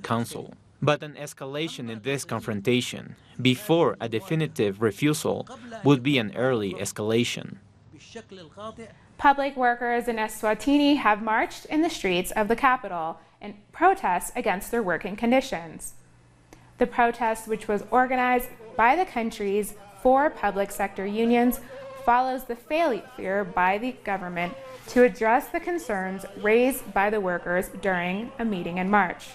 Council. But an escalation in this confrontation before a definitive refusal would be an early escalation. Public workers in Eswatini have marched in the streets of the capital in protest against their working conditions. The protest, which was organized by the country's 4 public sector unions, follows the failure by the government to address the concerns raised by the workers during a meeting in March.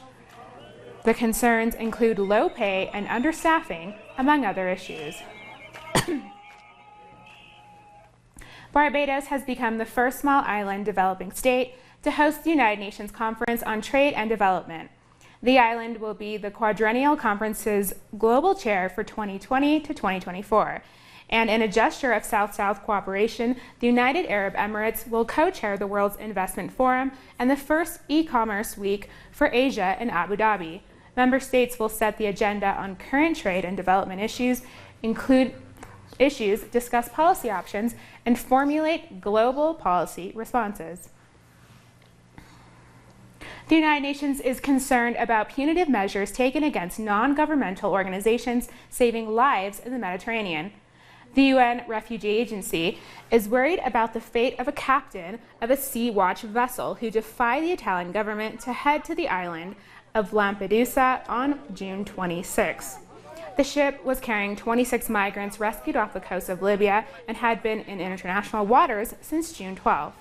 The concerns include low pay and understaffing, among other issues. Barbados has become the first small island developing state to host the United Nations Conference on Trade and Development. The island will be the Quadrennial Conference's global chair for 2020 to 2024. And in a gesture of South-South cooperation, the United Arab Emirates will co-chair the World's Investment Forum and the first e-commerce week for Asia in Abu Dhabi. Member states will set the agenda on current trade and development issues, discuss policy options, and formulate global policy responses. The United Nations is concerned about punitive measures taken against non-governmental organizations saving lives in the Mediterranean. The UN Refugee Agency is worried about the fate of a captain of a sea-watch vessel who defied the Italian government to head to the island of Lampedusa on June 26. The ship was carrying 26 migrants rescued off the coast of Libya and had been in international waters since June 12.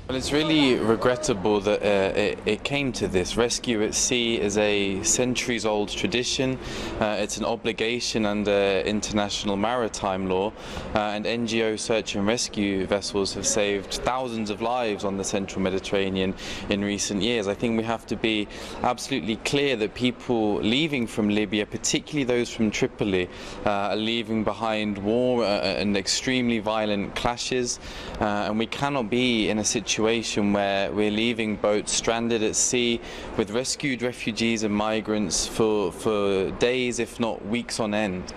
Well, it's really regrettable that it came to this. Rescue at sea is a centuries-old tradition. It's an obligation under international maritime law, and NGO search and rescue vessels have saved thousands of lives on the central Mediterranean in recent years. I think we have to be absolutely clear that people leaving from Libya, particularly those from Tripoli, are leaving behind war and extremely violent clashes, and we cannot be in a situation where we're leaving boats stranded at sea with rescued refugees and migrants for days, if not weeks on end.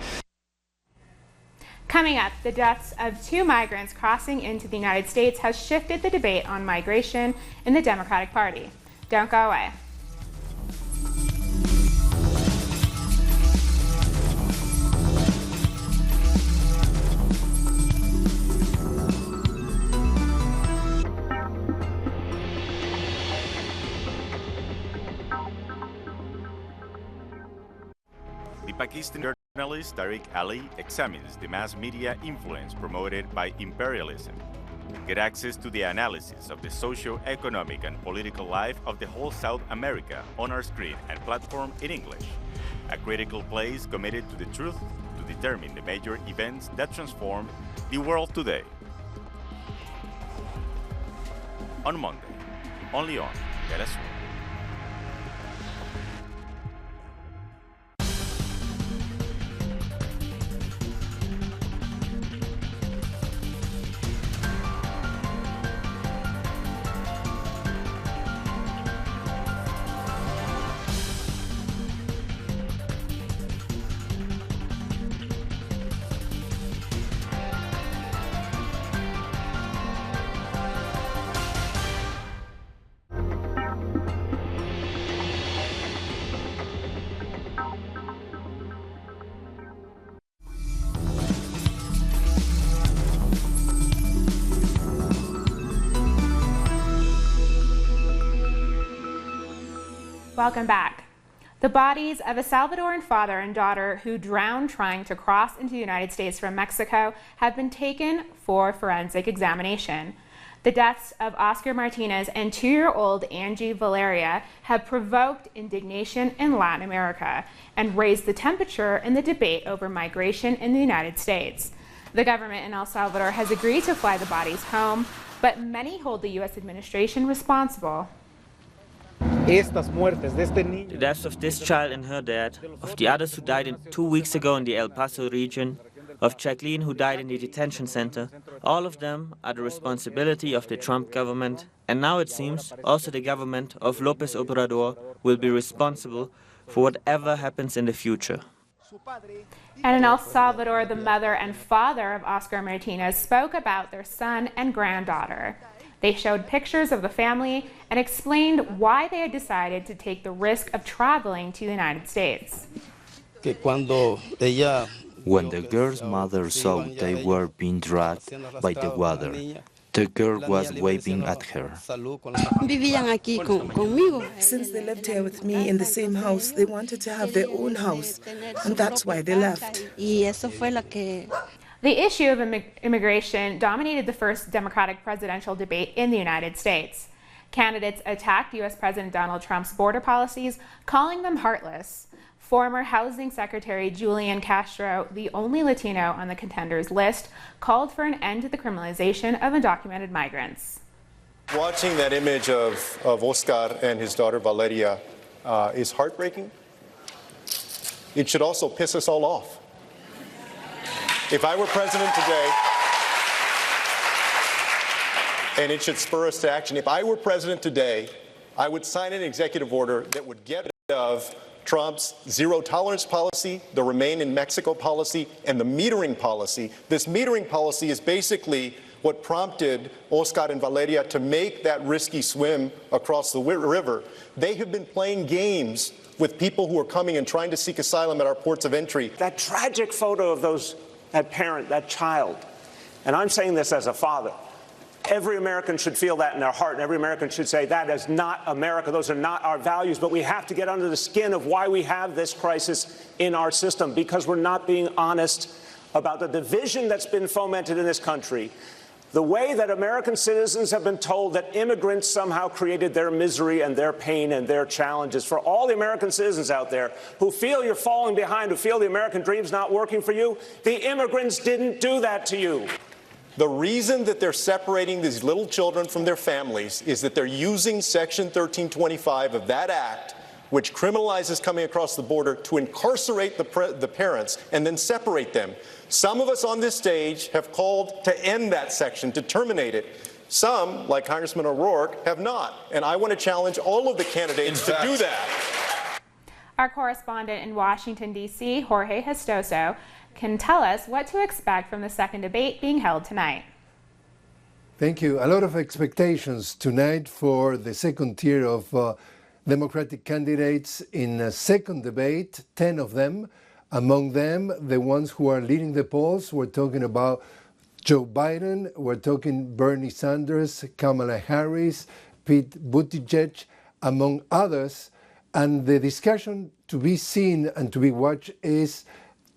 Coming up, the deaths of 2 migrants crossing into the United States has shifted the debate on migration in the Democratic Party. Don't go away. Pakistani journalist Tariq Ali examines the mass media influence promoted by imperialism. Get access to the analysis of the socio-economic and political life of the whole South America on our screen and platform in English. A critical place committed to the truth to determine the major events that transformed the world today. On Monday, only on Venezuela. Welcome back. The bodies of a Salvadoran father and daughter who drowned trying to cross into the United States from Mexico have been taken for forensic examination. The deaths of Oscar Martinez and 2-year-old Angie Valeria have provoked indignation in Latin America and raised the temperature in the debate over migration in the United States. The government in El Salvador has agreed to fly the bodies home, but many hold the U.S. administration responsible. The deaths of this child and her dad, of the others who died 2 weeks ago in the El Paso region, of Jacqueline who died in the detention center, all of them are the responsibility of the Trump government, and now it seems also the government of López Obrador will be responsible for whatever happens in the future. And in El Salvador, the mother and father of Oscar Martinez spoke about their son and granddaughter. They showed pictures of the family and explained why they had decided to take the risk of traveling to the United States. When the girl's mother saw they were being dragged by the water, the girl was waving at her. Since they lived here with me in the same house, they wanted to have their own house, and that's why they left. The issue of immigration dominated the first Democratic presidential debate in the United States. Candidates attacked U.S. President Donald Trump's border policies, calling them heartless. Former Housing Secretary Julian Castro, the only Latino on the contenders list, called for an end to the criminalization of undocumented migrants. Watching that image of Oscar and his daughter Valeria is heartbreaking. It should also piss us all off. If I were president today, and it should spur us to action, if I were president today, I would sign an executive order that would get rid of Trump's zero tolerance policy, the Remain in Mexico policy, and the metering policy. This metering policy is basically what prompted Oscar and Valeria to make that risky swim across the river. They have been playing games with people who are coming and trying to seek asylum at our ports of entry. That tragic photo of that parent, that child, and I'm saying this as a father, every American should feel that in their heart, and every American should say, that is not America, those are not our values, but we have to get under the skin of why we have this crisis in our system, because we're not being honest about the division that's been fomented in this country, the way that American citizens have been told that immigrants somehow created their misery and their pain and their challenges. For all the American citizens out there who feel you're falling behind, who feel the American dream's not working for you, the immigrants didn't do that to you. The reason that they're separating these little children from their families is that they're using Section 1325 of that act, which criminalizes coming across the border, to incarcerate the parents and then separate them. Some of us on this stage have called to end that section, to terminate it. Some, like Congressman O'Rourke, have not. And I want to challenge all of the candidates to do that. Our correspondent in Washington, D.C., Jorge Gestoso, can tell us what to expect from the second debate being held tonight. Thank you. A lot of expectations tonight for the second tier of Democratic candidates in a second debate, 10 of them. Among them, the ones who are leading the polls, we're talking about Joe Biden, we're talking Bernie Sanders, Kamala Harris, Pete Buttigieg, among others. And the discussion to be seen and to be watched is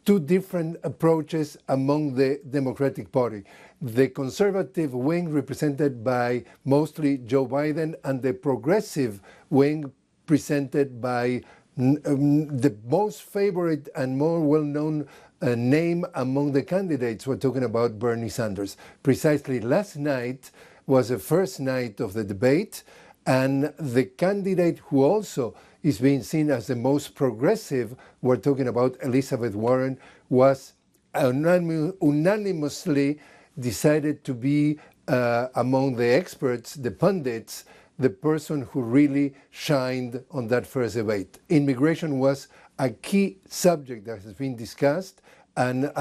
two different approaches among the Democratic Party. The conservative wing, represented by mostly Joe Biden, and the progressive wing, presented by the most favorite and more well-known name among the candidates. We're talking about Bernie Sanders. Precisely last night was the first night of the debate, and the candidate who also is being seen as the most progressive, we're talking about Elizabeth Warren, was unanimously decided to be among the experts, the pundits, the person who really shined on that first debate. Immigration was a key subject that has been discussed, and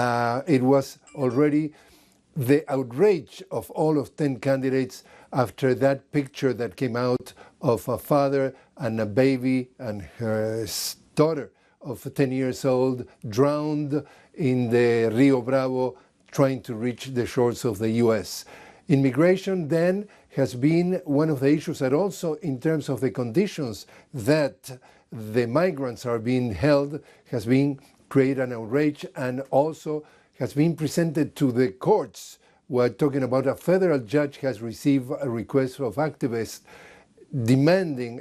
it was already the outrage of all of 10 candidates after that picture that came out of a father and a baby and her daughter of 10 years old drowned in the Rio Bravo trying to reach the shores of the US. Immigration then has been one of the issues that also in terms of the conditions that the migrants are being held has been created an outrage and also has been presented to the courts. We're talking about a federal judge has received a request of activists demanding,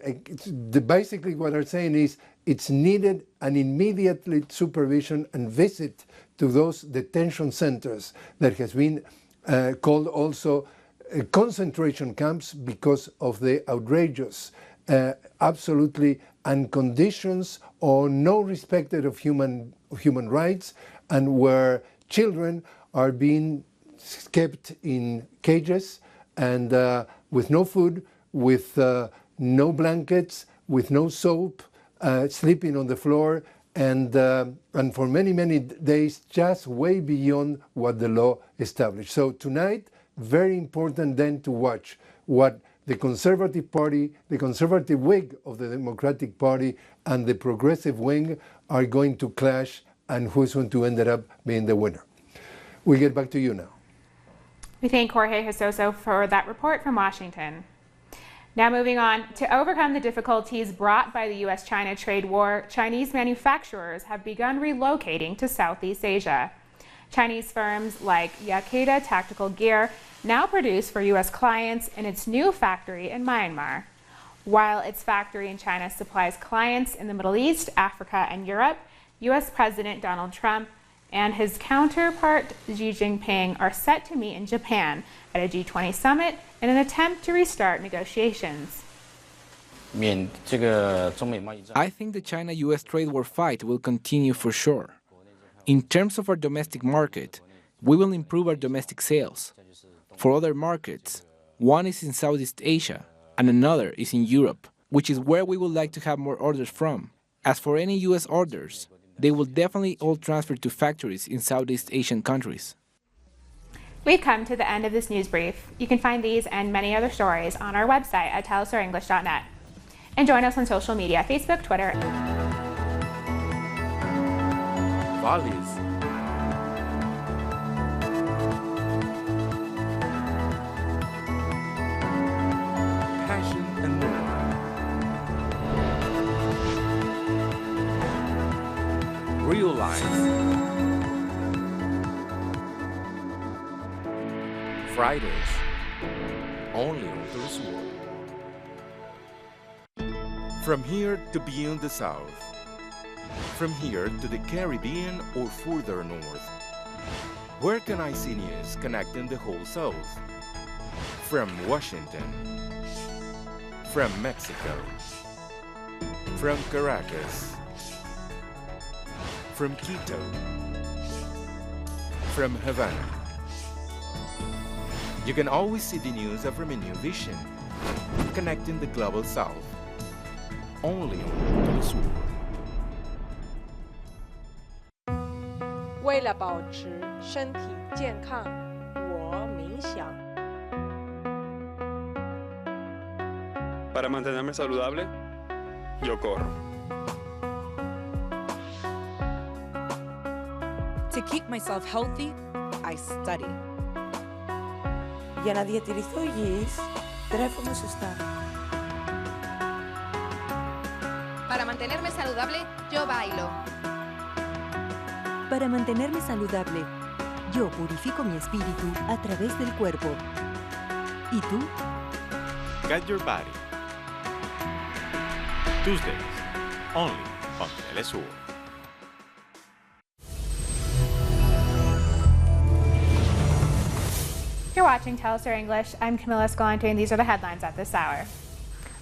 basically what they're saying is it's needed an immediate supervision and visit to those detention centers that has been called also concentration camps because of the outrageous, absolutely and conditions or no respected of human rights, and where children are being kept in cages and with no food, with no blankets, with no soap, sleeping on the floor, and for many, many days, just way beyond what the law established. So tonight, very important then to watch what the Conservative Party, the conservative wing of the Democratic Party, and the progressive wing are going to clash, and who's going to end up being the winner. We get back to you now. We thank Jorge Jososo for that report from Washington. Now moving on, to overcome the difficulties brought by the U.S.-China trade war, Chinese manufacturers have begun relocating to Southeast Asia. Chinese firms like Yakeda Tactical Gear now produce for U.S. clients in its new factory in Myanmar. While its factory in China supplies clients in the Middle East, Africa, and Europe, U.S. President Donald Trump and his counterpart Xi Jinping are set to meet in Japan at a G20 summit in an attempt to restart negotiations. I think the China-US trade war fight will continue for sure. In terms of our domestic market, we will improve our domestic sales. For other markets, one is in Southeast Asia and another is in Europe, which is where we would like to have more orders from. As for any US orders, they will definitely all transfer to factories in Southeast Asian countries. We've come to the end of this news brief. You can find these and many other stories on our website at telestarenglish.net. And join us on social media, Facebook, Twitter. Values. Passion and more. Real life. Fridays, only on Telesur. From here to beyond the South. From here to the Caribbean or further north. Where can I see news connecting the whole South? From Washington. From Mexico. From Caracas. From Quito. From Havana. You can always see the news from a new vision, connecting the global South. Only on Telesur. 为了保持身体健康，我冥想。Para mantenerme saludable, yo corro. To keep myself healthy, I study. Για να διατηρηθώ υγιής, τρέφομαι σωστά. Para mantenerme saludable, yo bailo. Para mantenerme saludable, yo purifico mi espíritu a través del cuerpo. ¿Y tú? Get your body. Tuesdays, only on Telesur. You're watching Telesur English. I'm Camila Escalante, and these are the headlines at this hour.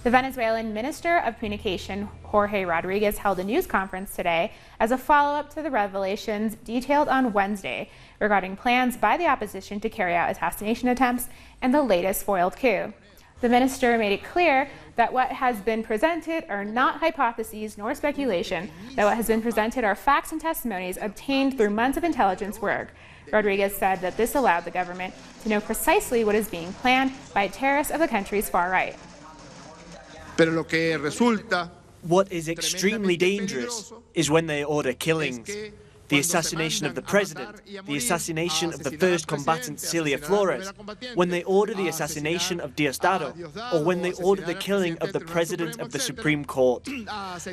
The Venezuelan Minister of Communication, Jorge Rodriguez, held a news conference today as a follow-up to the revelations detailed on Wednesday regarding plans by the opposition to carry out assassination attempts and the latest foiled coup. The minister made it clear that what has been presented are not hypotheses nor speculation, that what has been presented are facts and testimonies obtained through months of intelligence work. Rodriguez said that this allowed the government to know precisely what is being planned by terrorists of the country's far right. What is extremely dangerous is when they order killings. The assassination of the president, the assassination of the first combatant Celia Flores, when they order the assassination of Diosdado, or when they order the killing of the president of the Supreme Court,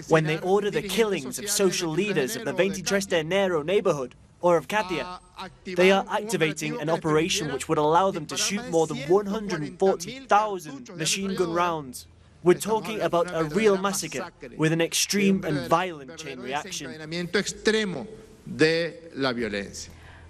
when they order the killings of social leaders of the 23 de Enero neighborhood, or of Katia, they are activating an operation which would allow them to shoot more than 140,000 machine gun rounds. We're talking about a real massacre with an extreme and violent chain reaction.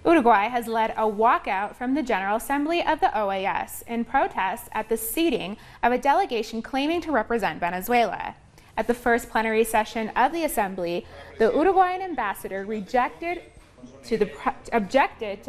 Uruguay has led a walkout from the General Assembly of the OAS in protest at the seating of a delegation claiming to represent Venezuela. At the first plenary session of the Assembly, the Uruguayan ambassador objected to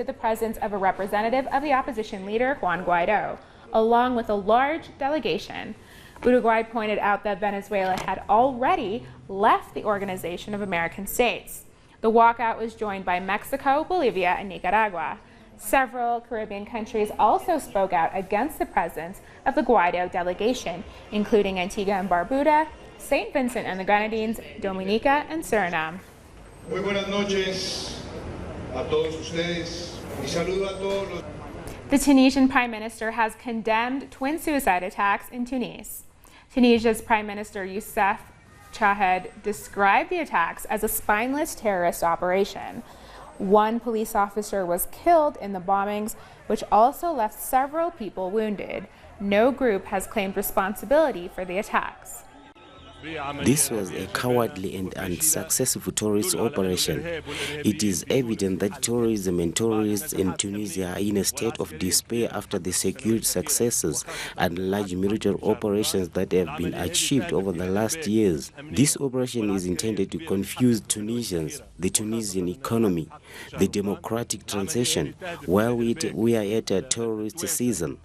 the presence of a representative of the opposition leader, Juan Guaido, along with a large delegation. Uruguay pointed out that Venezuela had already left the Organization of American States. The walkout was joined by Mexico, Bolivia, and Nicaragua. Several Caribbean countries also spoke out against the presence of the Guaido delegation, including Antigua and Barbuda, St. Vincent and the Grenadines, Dominica, and Suriname. Muy buenas noches a todos ustedes. Y saludo a todos los... The Tunisian Prime Minister has condemned twin suicide attacks in Tunis. Tunisia's Prime Minister Youssef Chahed described the attacks as a spineless terrorist operation. One police officer was killed in the bombings, which also left several people wounded. No group has claimed responsibility for the attacks. This was a cowardly and unsuccessful terrorist operation. It is evident that terrorism and terrorists in Tunisia are in a state of despair after the security successes and large military operations that have been achieved over the last years. This operation is intended to confuse Tunisians, the Tunisian economy, the democratic transition, while we are at a terrorist season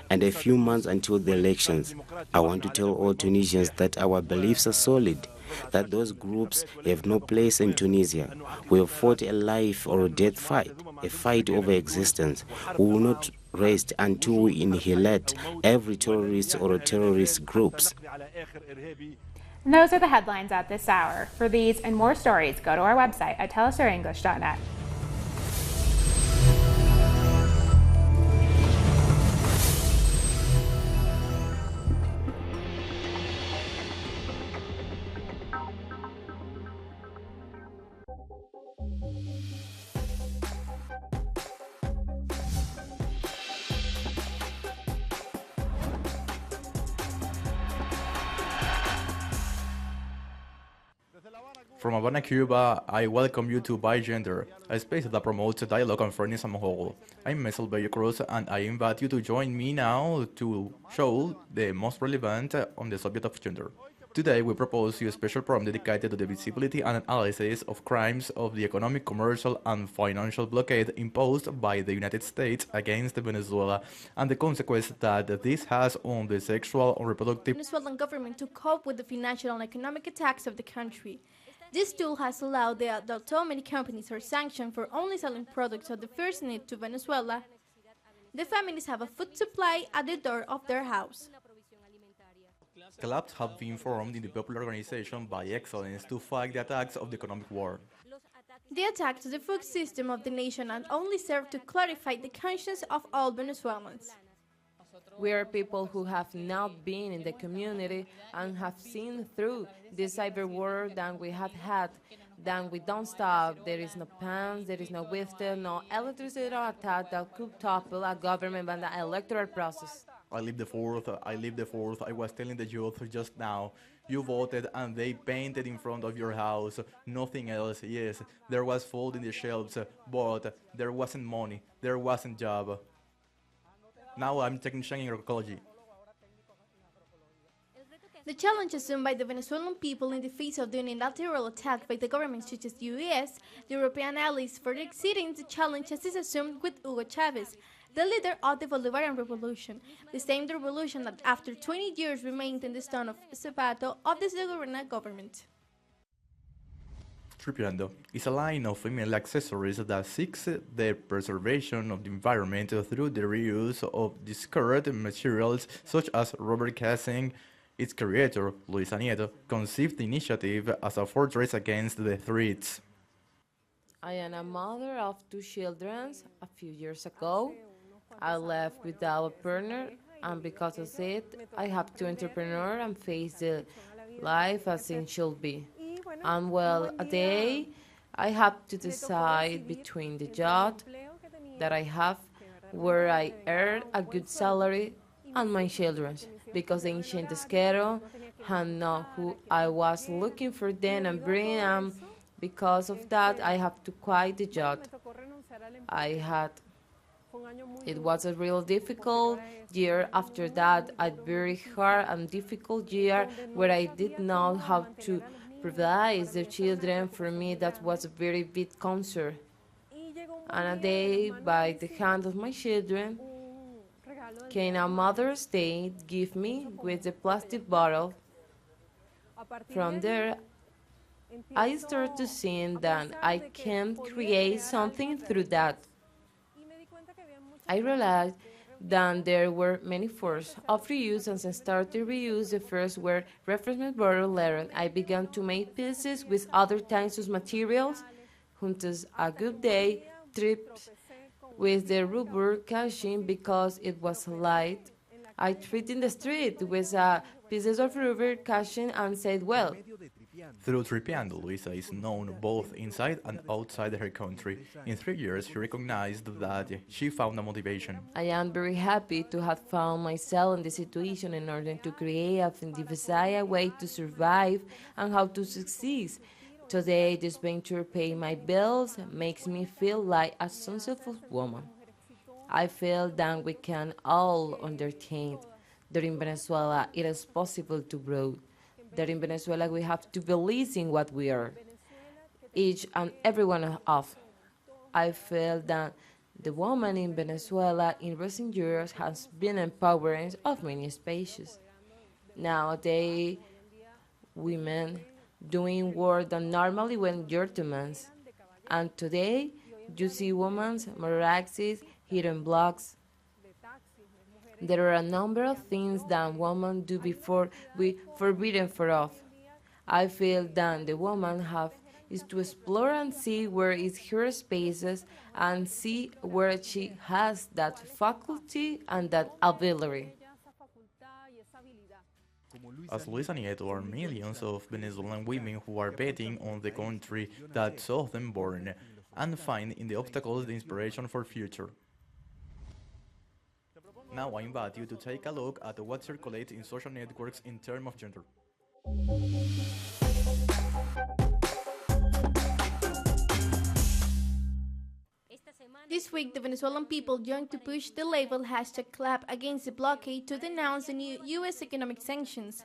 and a few months until the elections. I want to tell all Tunisians that our beliefs are solid, that those groups have no place in Tunisia. We have fought a life or a death fight, a fight over existence. We will not rest until we annihilate every terrorist or terrorist groups. And those are the headlines at this hour. For these and more stories, go to our website at telesaurenglish.net. From Havana, Cuba, I welcome you to Bigender, a space that promotes dialogue and fairness among all. I'm Mesel Cruz, and I invite you to join me now to show the most relevant on the subject of gender. Today, we propose you a special program dedicated to the visibility and analysis of crimes of the economic, commercial, and financial blockade imposed by the United States against Venezuela and the consequence that this has on the sexual or reproductive Venezuelan government to cope with the financial and economic attacks of the country. This tool has allowed that although many companies are sanctioned for only selling products of the first need to Venezuela, the families have a food supply at the door of their house. clubs have been formed in the popular organization by excellence to fight the attacks of the economic war. The attacks to the food system of the nation and only serve to clarify the conscience of all Venezuelans. We are people who have not been in the community and have seen through the cyber war that we have had. Then we don't stop. There is no pants, there is no wisdom, no electricity or attack that could topple a government and the electoral process. I live the fourth. I was telling the youth just now. You voted and they painted in front of your house. Nothing else. Yes, there was food in the shelves, but there wasn't money. There wasn't job. Now I'm technician in agroecology. The challenge assumed by the Venezuelan people in the face of the unilateral attack by the governments such as the US, the European allies, further exceeding the challenge as is assumed with Hugo Chavez, the leader of the Bolivarian Revolution, the same revolution that after 20 years remained in the stone of Zapata of the Seguridad government. Tripiando is a line of female accessories that seeks the preservation of the environment through the reuse of discarded materials such as rubber casing. Its creator, Luisa Nieto, conceived the initiative as a fortress against the threats. I am a mother of 2 children. A few years ago, I left without a partner, and because of it, I have to entrepreneur and face the life as it should be. And well, a day, I have to decide between the job that I have, where I earn a good salary, and my children, because the ancient Esquero and know who I was looking for then and bring them. Because of that, I have to quit the job. It was a real difficult year. After that, a very hard and difficult year where I didn't know how to provide the children. For me, that was a very big concern. And a day, by the hand of my children, came a Mother's Day gift me with a plastic bottle. From there, I started to see that I can create something through that. I realized that there were many forms of reuse, and since started to reuse, the first were reference bottle lettering. I began to make pieces with other kinds of materials, juntos a good day, trips with the rubber cushion because it was light. I tripped in the street with pieces of rubber cushion and said, well. Through tripping, Luisa is known both inside and outside her country. In 3 years, she recognized that she found a motivation. I am very happy to have found myself in this situation in order to create a way to survive and how to succeed. Today, this venture paying my bills makes me feel like a successful woman. I feel that we can all understand that in Venezuela it is possible to grow, that in Venezuela we have to believe in what we are, each and every one of us. I feel that the woman in Venezuela in recent years has been empowering of many spaces. Nowadays, women doing work that normally when you're demands. And today, you see women, more access, hidden blocks. There are a number of things that women do before we forbidden for us. I feel that the woman is to explore and see where is her spaces and see where she has that faculty and that ability. As Luisa Nieto are millions of Venezuelan women who are betting on the country that saw them born and find in the obstacles the inspiration for future. Now I invite you to take a look at what circulates in social networks in terms of gender. This week, the Venezuelan people joined to push the label #clap against the blockade to denounce the new U.S. economic sanctions.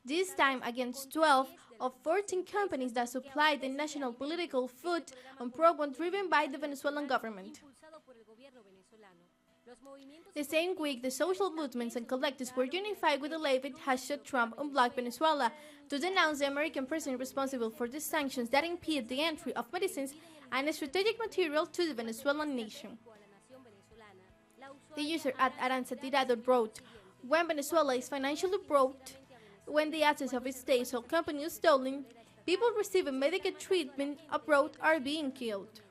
This time against 12 of 14 companies that supply the national political food and program driven by the Venezuelan government. The same week, the social movements and collectives were unified with the label #Trump Unblock Venezuela to denounce the American president responsible for the sanctions that impede the entry of medicines and strategic material to the Venezuelan nation. The user at Aranza Tirado wrote, "When Venezuela is financially broke, when the assets of its state or company is stolen, people receiving medical treatment abroad are being killed."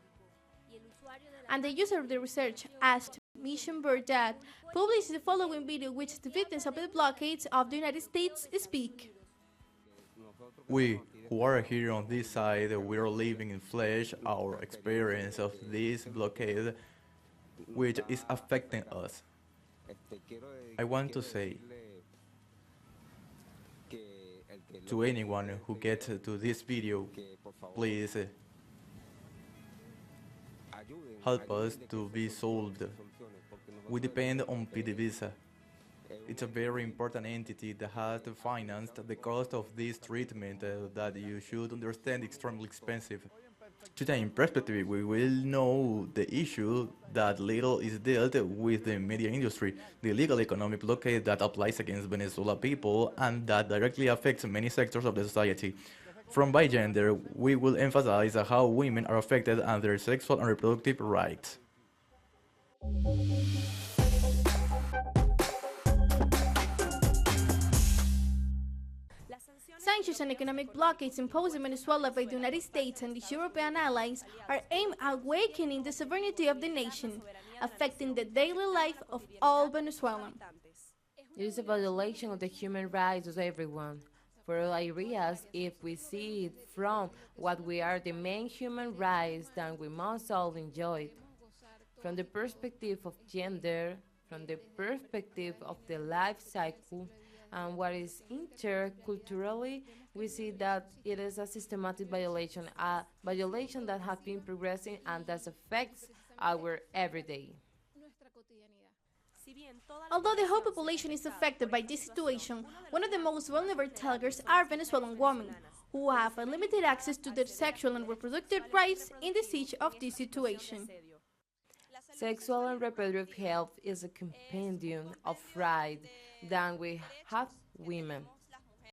And the user of the research asked Mission Verdad published the following video, which the victims of the blockades of the United States speak. We who are here on this side, we are living in flesh our experience of this blockade, which is affecting us. I want to say to anyone who gets to this video, please help us to be solved. We depend on PDVSA. It's a very important entity that has financed the cost of this treatment that you should understand extremely expensive. Today in perspective, we will know the issue that little is dealt with the media industry, the illegal economic blockade that applies against Venezuela people and that directly affects many sectors of the society. From by gender, we will emphasize how women are affected and their sexual and reproductive rights. Sanctions and economic blockades imposed in Venezuela by the United States and its European allies are aimed at awakening the sovereignty of the nation, affecting the daily life of all Venezuelans. It is a violation of the human rights of everyone. For all areas, if we see it from what we are the main human rights, then we must all enjoy it. From the perspective of gender, from the perspective of the life cycle, and what is interculturally, we see that it is a systematic violation, that has been progressing and that affects our everyday. Although the whole population is affected by this situation, one of the most vulnerable targets are Venezuelan women, who have a limited access to their sexual and reproductive rights in the siege of this situation. Sexual and reproductive health is a compendium of rights that we have women.